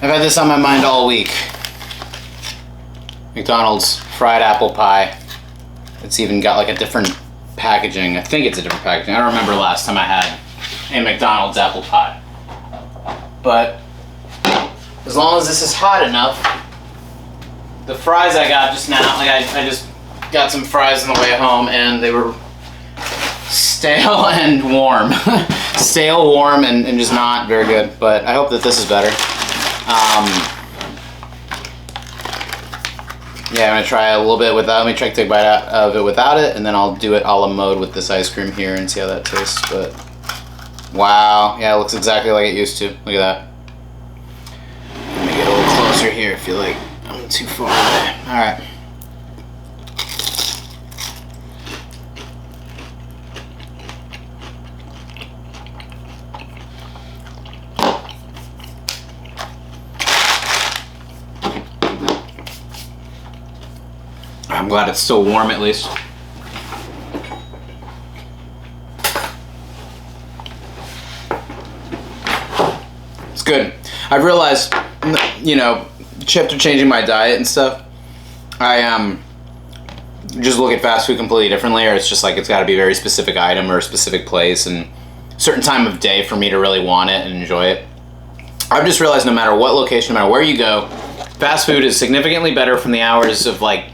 I've had this on my mind all week. McDonald's fried apple pie. It's even got like a different packaging. I think it's a different packaging. I don't remember last time I had a McDonald's apple pie. But as long as this is hot enough, the fries I got just now, like I just got some fries on the way home and they were stale and warm. Stale, warm, and just not very good. But I hope that this is better. Yeah, I'm gonna try a little bit without. Let me try to take a bite out of it without it, and then I'll do it a la mode with this ice cream here and see how that tastes. But wow, yeah, it looks exactly like it used to. Look at that. Let me get a little closer here. I feel like I'm too far away. All right. I'm glad it's still warm at least. It's good. I've realized, you know, after changing my diet and stuff, I just look at fast food completely differently, or it's just like it's got to be a very specific item or a specific place and certain time of day for me to really want it and enjoy it. I've just realized no matter what location, no matter where you go, fast food is significantly better from the hours of like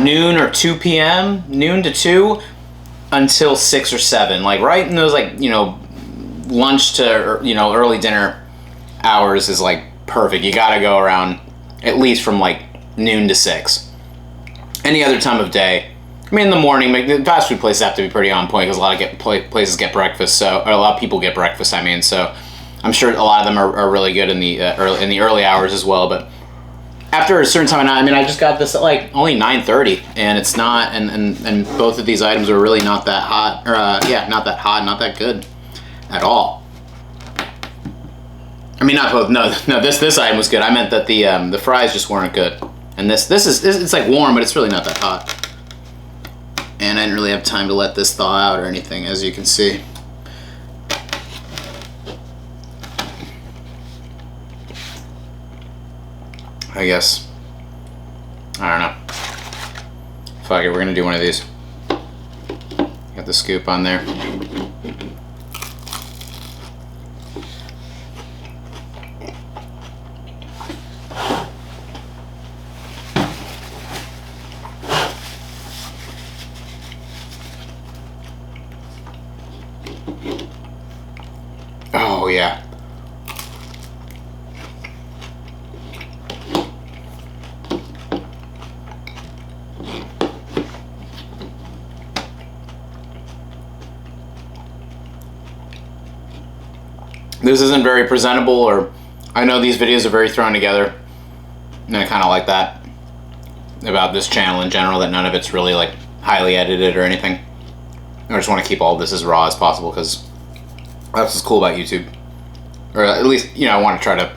noon or 2 p.m., noon to 2 until 6 or 7. Like right in those like, you know, lunch to, you know, early dinner hours is like perfect. You gotta go around at least from like noon to 6. Any other time of day, I mean in the morning, the fast food places have to be pretty on point because a lot of places get breakfast, so, or a lot of people get breakfast, I mean, so I'm sure a lot of them are really good in the early hours as well, but after a certain time of night, I mean, I just got this at like only 9:30, and it's not, and both of these items are really not that hot, or yeah, not that hot, not that good at all. I mean, not both. No, this item was good. I meant that the fries just weren't good, and this is it's like warm, but it's really not that hot. And I didn't really have time to let this thaw out or anything, as you can see. I guess. I don't know. Fuck it, we're gonna do one of these. Got the scoop on there. Oh yeah. This isn't very presentable, or I know these videos are very thrown together, and I kind of like that about this channel in general, that none of it's really like highly edited or anything. I just want to keep all of this as raw as possible because that's what's cool about YouTube, or at least, you know, I want to try to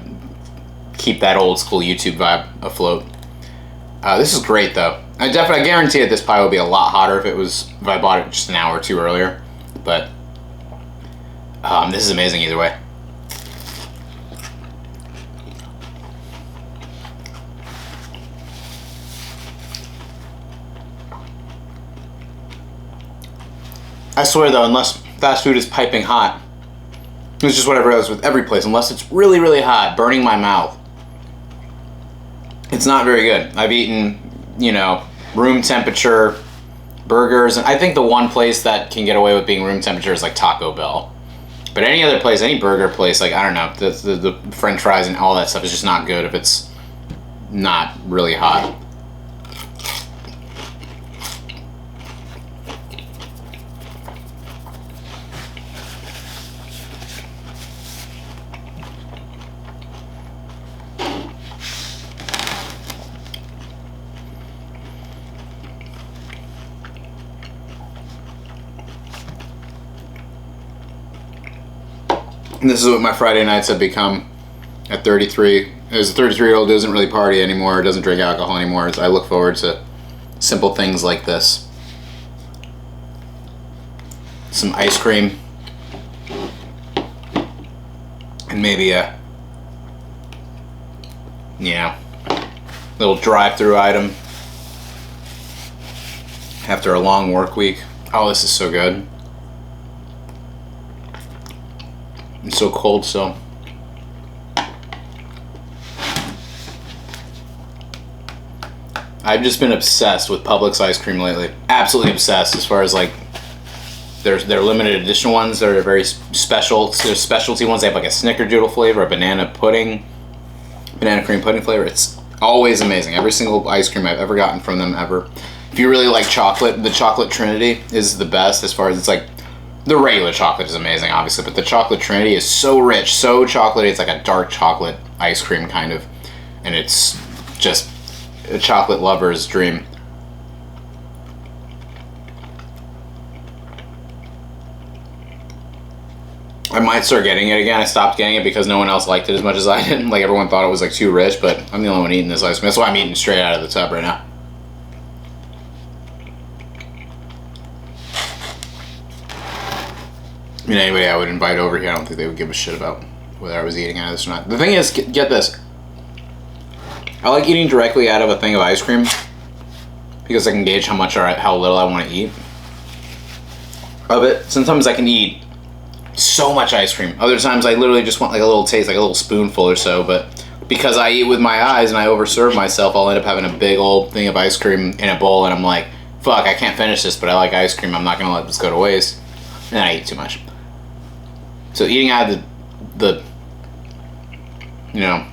keep that old school YouTube vibe afloat. This is great though. I guarantee that this pie would be a lot hotter if I bought it just an hour or two earlier, but this is amazing either way. I swear though, unless fast food is piping hot, it's just whatever it is with every place, unless it's really, really hot, burning my mouth, it's not very good. I've eaten, you know, room temperature burgers, and I think the one place that can get away with being room temperature is like Taco Bell. But any other place, any burger place, like, I don't know, the french fries and all that stuff is just not good if it's not really hot. And this is what my Friday nights have become at 33. As a 33-year-old who doesn't really party anymore, doesn't drink alcohol anymore, I look forward to simple things like this. Some ice cream. And maybe a you know, little drive-through item after a long work week. Oh, this is so good. It's so cold, so. I've just been obsessed with Publix ice cream lately. Absolutely obsessed, as far as like they're limited edition ones. They're very special. There's specialty ones. They have like a snickerdoodle flavor, a banana cream pudding flavor. It's always amazing. Every single ice cream I've ever gotten from them ever. If you really like chocolate, the chocolate Trinity is the best, as far as it's like, the regular chocolate is amazing, obviously, but the chocolate Trinity is so rich, so chocolatey. It's like a dark chocolate ice cream kind of, and it's just a chocolate lover's dream. I might start getting it again. I stopped getting it because no one else liked it as much as I did. Like, everyone thought it was like too rich, but I'm the only one eating this ice cream. That's why I'm eating straight out of the tub right now. I mean, anybody I would invite over here, I don't think they would give a shit about whether I was eating out of this or not. The thing is, get this. I like eating directly out of a thing of ice cream because I can gauge how much or how little I want to eat of it. Sometimes I can eat so much ice cream. Other times I literally just want like a little taste, like a little spoonful or so. But because I eat with my eyes and I overserve myself, I'll end up having a big old thing of ice cream in a bowl, and I'm like, fuck, I can't finish this, but I like ice cream. I'm not going to let this go to waste. And I eat too much. So eating out of the you know,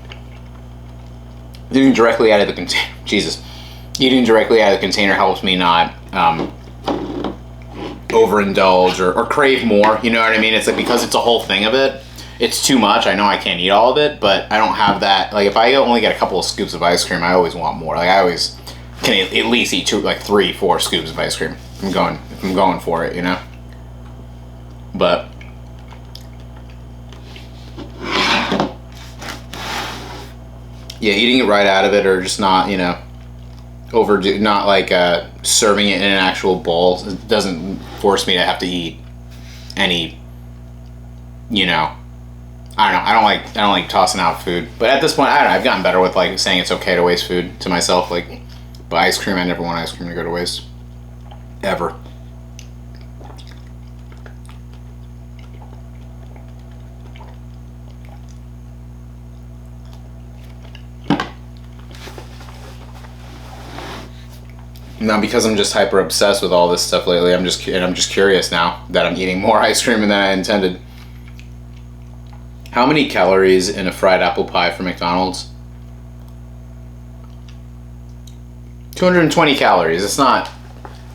eating directly out of the container, eating directly out of the container helps me not overindulge or crave more, you know what I mean? It's like, because it's a whole thing of it, it's too much. I know I can't eat all of it, but I don't have that, like, if I only get a couple of scoops of ice cream, I always want more. Like, I always can at least eat 3, 4 scoops of ice cream if I'm going for it, you know? But yeah, eating it right out of it, or just not, you know, not like serving it in an actual bowl. It doesn't force me to have to eat any, you know, I don't know. I don't like tossing out food. But at this point, I don't know, I've gotten better with like saying it's okay to waste food to myself. Like, but ice cream, I never want ice cream to go to waste, ever. Now, because I'm just hyper obsessed with all this stuff lately, I'm just curious now that I'm eating more ice cream than I intended. How many calories in a fried apple pie from McDonald's? 220 calories. It's not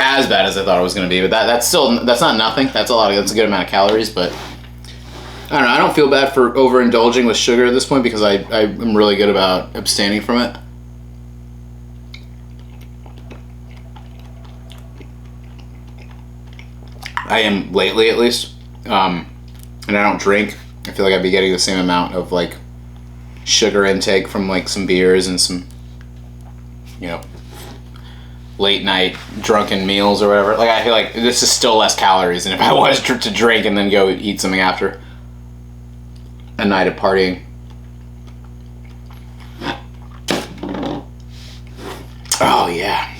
as bad as I thought it was going to be, but that's not nothing. That's a good amount of calories, but I don't know. I don't feel bad for overindulging with sugar at this point because I'm really good about abstaining from it. I am lately, at least, and I don't drink. I feel like I'd be getting the same amount of like sugar intake from like some beers and some, you know, late night drunken meals or whatever. Like, I feel like this is still less calories than if I was to drink and then go eat something after a night of partying. Oh yeah.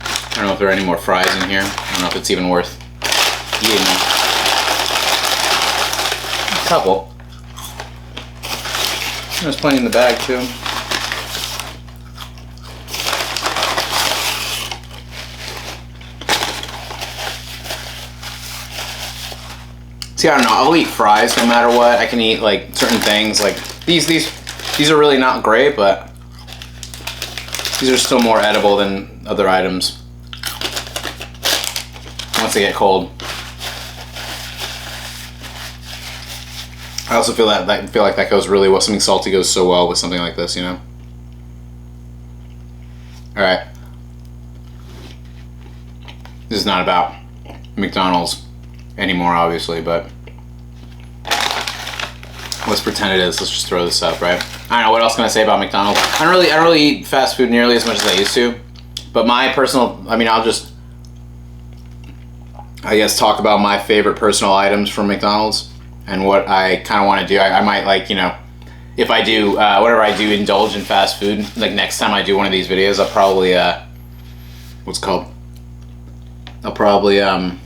I don't know if there are any more fries in here. I don't know if it's even worth eating them. A couple. There's plenty in the bag too. See, I don't know. I'll eat fries no matter what. I can eat like certain things. Like these are really not great, but these are still more edible than other items once they get cold. I also feel like that goes really well. Something salty goes so well with something like this, you know? Alright. This is not about McDonald's anymore, obviously, but let's pretend it is. Let's just throw this up, right? I don't know, what else can I say about McDonald's? I don't really eat fast food nearly as much as I used to, but my personal, I'll just, I guess, talk about my favorite personal items from McDonald's and what I kind of want to do. I might, like, you know, if I do, whenever I do indulge in fast food, like next time I do one of these videos, I'll probably, what's it called? I'll probably, like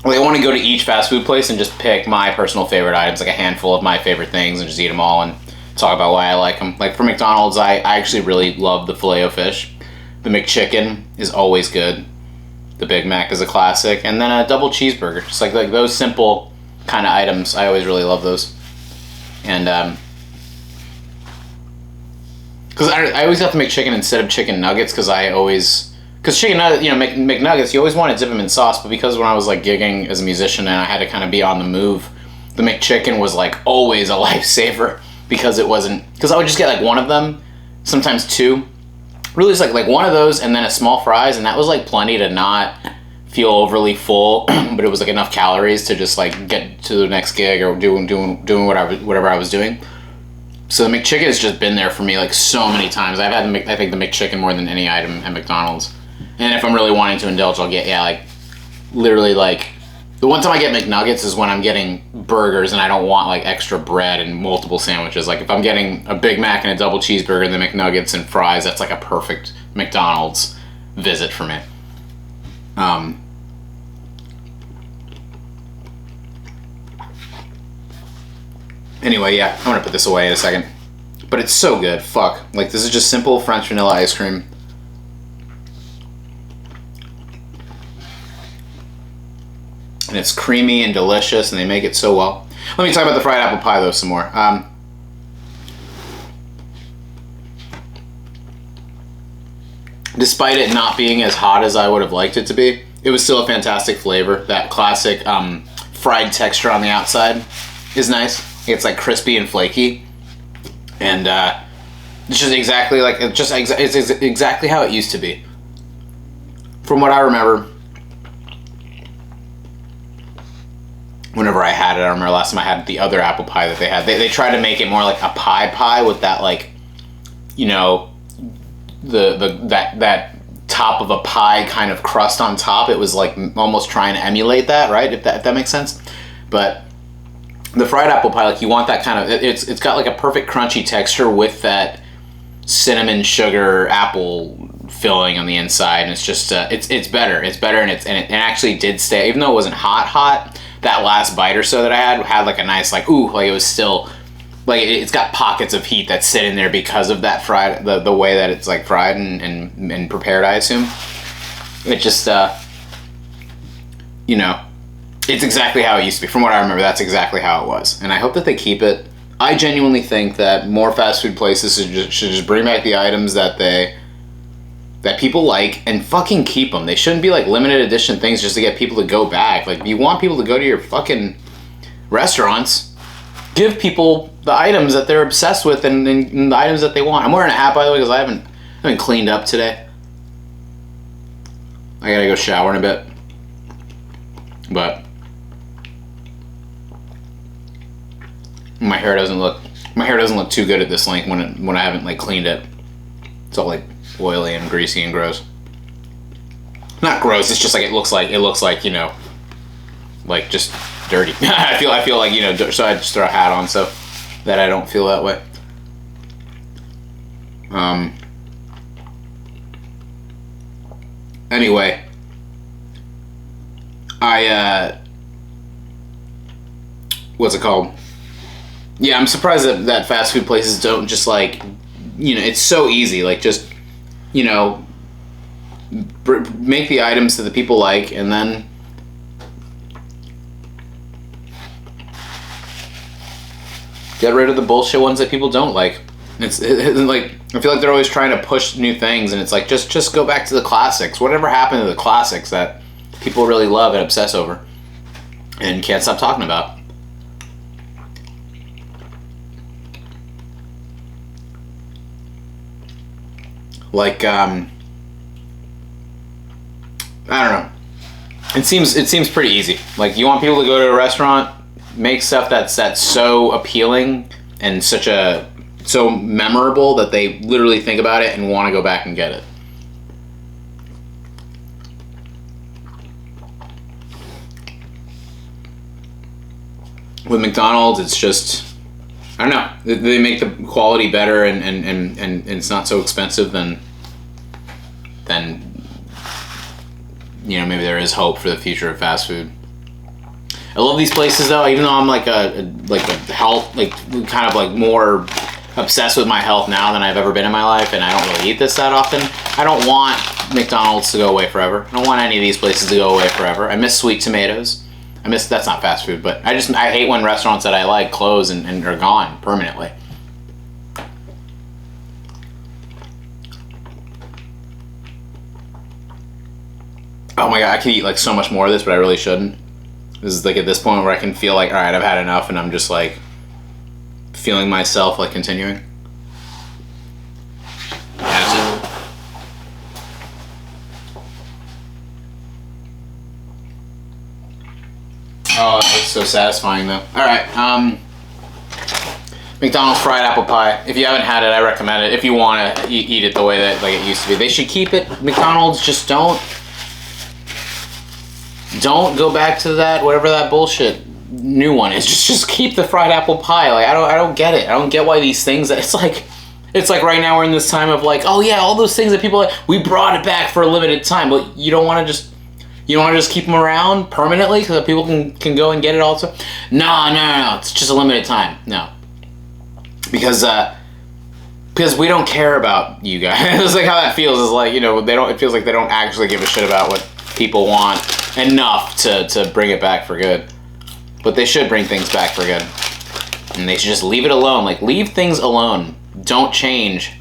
I want to go to each fast food place and just pick my personal favorite items, like a handful of my favorite things, and just eat them all and talk about why I like them. Like for McDonald's, I actually really love the Filet-O-Fish. The McChicken is always good. The Big Mac is a classic, and then a double cheeseburger. Just like those simple kind of items, I always really love those. And because I always have to make chicken instead of chicken nuggets, because chicken nuggets, McNuggets, you always want to dip them in sauce, but because when I was like gigging as a musician and I had to kind of be on the move, the McChicken was like always a lifesaver, because I would just get like one of them, sometimes two, really just like one of those and then a small fries, and that was like plenty to not feel overly full, but it was like enough calories to just like get to the next gig or doing whatever I was doing. So the McChicken has just been there for me like so many times. I've had I think the McChicken more than any item at McDonald's. And if I'm really wanting to indulge, I'll get, literally like, the one time I get McNuggets is when I'm getting burgers and I don't want like extra bread and multiple sandwiches. Like if I'm getting a Big Mac and a double cheeseburger and the McNuggets and fries, that's like a perfect McDonald's visit for me. Anyway, yeah, I'm gonna put this away in a second. But it's so good, fuck. Like this is just simple French vanilla ice cream. And it's creamy and delicious, and they make it so well. Let me talk about the fried apple pie, though, some more. Despite it not being as hot as I would have liked it to be, it was still a fantastic flavor. That classic fried texture on the outside is nice. It's like crispy and flaky, and it's just exactly like it's exactly how it used to be. From what I remember. Whenever I had it, I remember last time I had the other apple pie that they had. They tried to make it more like a pie with that, like, that top of a pie kind of crust on top. It was like almost trying to emulate that, right? If that makes sense. But the fried apple pie, like you want that kind of, it's got like a perfect crunchy texture with that cinnamon sugar apple filling on the inside, and it's just it's better, and it actually did stay, even though it wasn't hot. That last bite or so that I had like a nice like it was still like it's got pockets of heat that sit in there because of that fried the way that it's like fried and prepared, I assume. It just it's exactly how it used to be. From what I remember, that's exactly how it was, and I hope that they keep it. I genuinely think that more fast food places should just bring back the items that people like and fucking keep them. They shouldn't be like limited edition things just to get people to go back. Like, you want people to go to your fucking restaurants, give people the items that they're obsessed with and the items that they want. I'm wearing a hat, by the way, because I haven't cleaned up today. I gotta go shower in a bit. But my hair doesn't look too good at this length when I haven't like cleaned it. It's all like oily and greasy and gross. Not gross. It's just like it looks like like just dirty. I feel like so I just throw a hat on so that I don't feel that way. Anyway, what's it called? Yeah, I'm surprised that fast food places don't just like, it's so easy. Like just, make the items that the people like, and then get rid of the bullshit ones that people don't like. It's like, I feel like they're always trying to push new things, and it's like, just go back to the classics. Whatever happened to the classics that people really love and obsess over and can't stop talking about? Like, I don't know. It seems pretty easy. Like, you want people to go to a restaurant, make stuff that's so appealing and so memorable that they literally think about it and want to go back and get it. With McDonald's, it's just, I don't know. They make the quality better, and it's not so expensive. Then maybe there is hope for the future of fast food. I love these places though, even though I'm like a health, like kind of like more obsessed with my health now than I've ever been in my life, and I don't really eat this that often. I don't want McDonald's to go away forever. I don't want any of these places to go away forever. I miss sweet tomatoes. That's not fast food, but I hate when restaurants that I like close and are gone permanently. Oh my god, I could eat like so much more of this, but I really shouldn't. This is like at this point where I can feel like, all right, I've had enough, and I'm just like feeling myself like continuing. That's it. Oh, it's so satisfying though. All right, McDonald's fried apple pie. If you haven't had it, I recommend it. If you want to eat it the way that like it used to be, they should keep it. McDonald's, just don't go back to that, whatever that bullshit new one is. Just keep the fried apple pie. Like I don't get it. I don't get why these things that it's like right now we're in this time of like, oh yeah, all those things that people like, we brought it back for a limited time, but you don't want to just keep them around permanently so that people can go and get it also. No, it's just a limited time. No, because we don't care about you guys. It's like how that feels is like, it feels like they don't actually give a shit about what people want enough to bring it back for good. But they should bring things back for good, and they should just leave it alone. Like, leave things alone. Don't change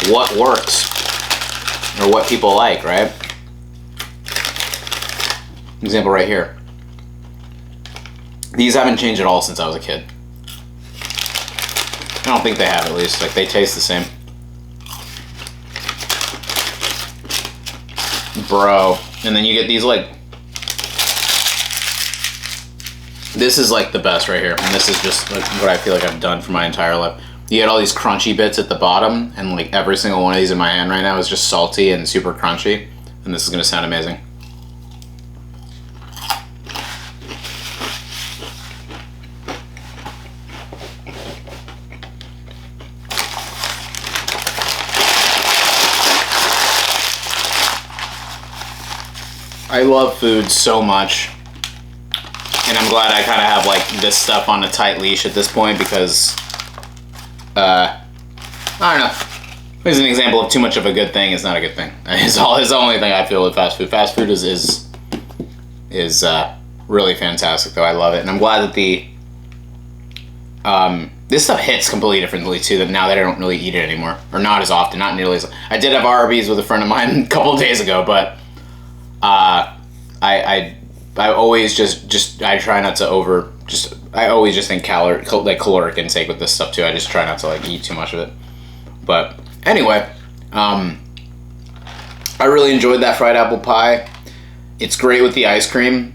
what works or what people like, right? Example right here. These haven't changed at all since I was a kid. I don't think they have, at least. Like, they taste the same. Bro. And then you get these, like... This is, like, the best right here. And this is just like what I feel like I've done for my entire life. You get all these crunchy bits at the bottom, and, like, every single one of these in my hand right now is just salty and super crunchy. And this is going to sound amazing. I love food so much, and I'm glad I kind of have like this stuff on a tight leash at this point because, I don't know. Here's an example of too much of a good thing is not a good thing. It's the only thing I feel with fast food. Fast food is really fantastic though. I love it, and I'm glad that this stuff hits completely differently too. That now that I don't really eat it anymore, or not as often, not nearly as. I did have Arby's with a friend of mine a couple of days ago, but. I always just I try not to I always just think caloric intake with this stuff too. I just try not to like eat too much of it. But anyway, I really enjoyed that fried apple pie. It's great with the ice cream.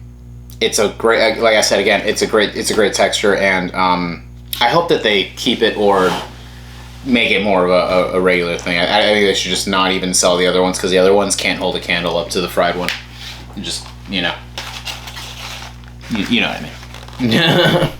It's a great, like I said again, it's a great texture, and I hope that they keep it or make it more of a regular thing. I think they should just not even sell the other ones because the other ones can't hold a candle up to the fried one. Just, you know what I mean.